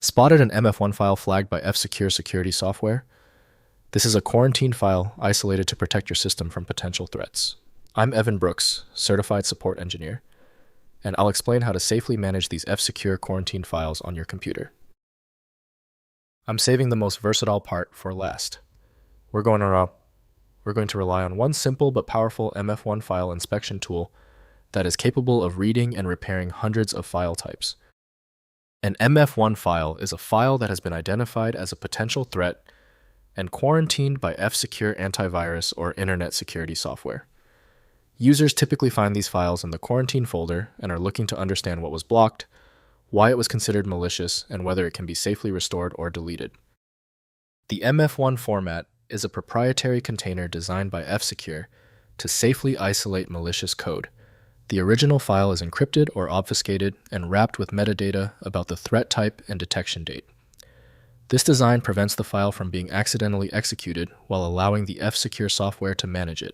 Spotted an MF1 file flagged by F-Secure security software? This is a quarantined file isolated to protect your system from potential threats. I'm Evan Brooks, Certified Support Engineer, and I'll explain how to safely manage these F-Secure quarantined files on your computer. I'm saving the most versatile part for last. We're going to rely on one simple but powerful MF1 file inspection tool that is capable of reading and repairing hundreds of file types. An MF1 file is a file that has been identified as a potential threat and quarantined by F-Secure antivirus or internet security software. Users typically find these files in the quarantine folder and are looking to understand what was blocked, why it was considered malicious, and whether it can be safely restored or deleted. The MF1 format is a proprietary container designed by F-Secure to safely isolate malicious code. The original file is encrypted or obfuscated and wrapped with metadata about the threat type and detection date. This design prevents the file from being accidentally executed while allowing the F-Secure software to manage it.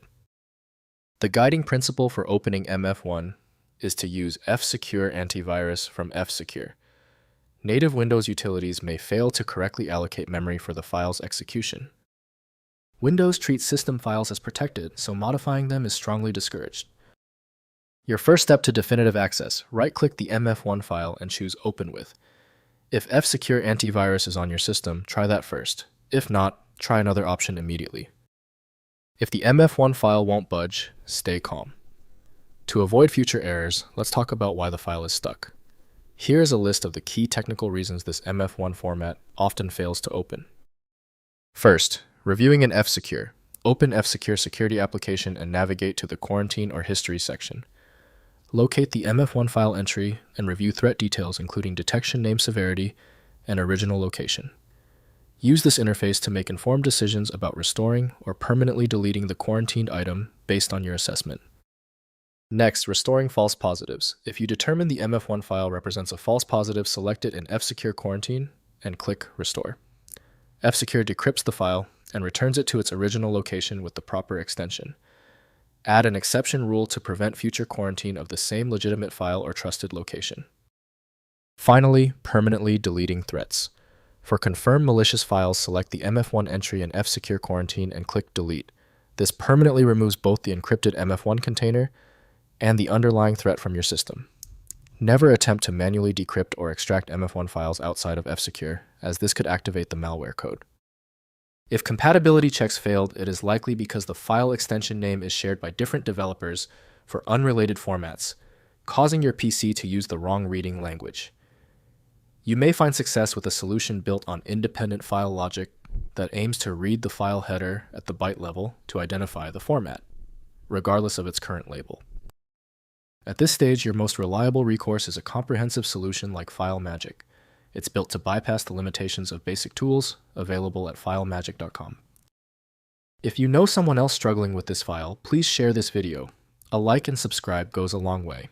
The guiding principle for opening MF1 is to use F-Secure antivirus from F-Secure. Native Windows utilities may fail to correctly allocate memory for the file's execution. Windows treats system files as protected, so modifying them is strongly discouraged. Your first step to definitive access, right-click the MF1 file and choose Open With. If F-Secure antivirus is on your system, try that first. If not, try another option immediately. If the MF1 file won't budge, stay calm. To avoid future errors, let's talk about why the file is stuck. Here is a list of the key technical reasons this MF1 format often fails to open. First, reviewing an F-Secure. Open F-Secure security application and navigate to the Quarantine or History section. Locate the MF1 file entry and review threat details including detection name severity and original location. Use this interface to make informed decisions about restoring or permanently deleting the quarantined item based on your assessment. Next, restoring false positives. If you determine the MF1 file represents a false positive, select it in F-Secure Quarantine and click Restore. F-Secure decrypts the file and returns it to its original location with the proper extension. Add an exception rule to prevent future quarantine of the same legitimate file or trusted location. Finally, permanently deleting threats. For confirmed malicious files, select the MF1 entry in F-Secure Quarantine and click Delete. This permanently removes both the encrypted MF1 container and the underlying threat from your system. Never attempt to manually decrypt or extract MF1 files outside of F-Secure, as this could activate the malware code. If compatibility checks failed, it is likely because the file extension name is shared by different developers for unrelated formats, causing your PC to use the wrong reading language. You may find success with a solution built on independent file logic that aims to read the file header at the byte level to identify the format, regardless of its current label. At this stage, your most reliable recourse is a comprehensive solution like FileMagick. It's built to bypass the limitations of basic tools available at filemagick.com. If you know someone else struggling with this file, please share this video. A like and subscribe goes a long way.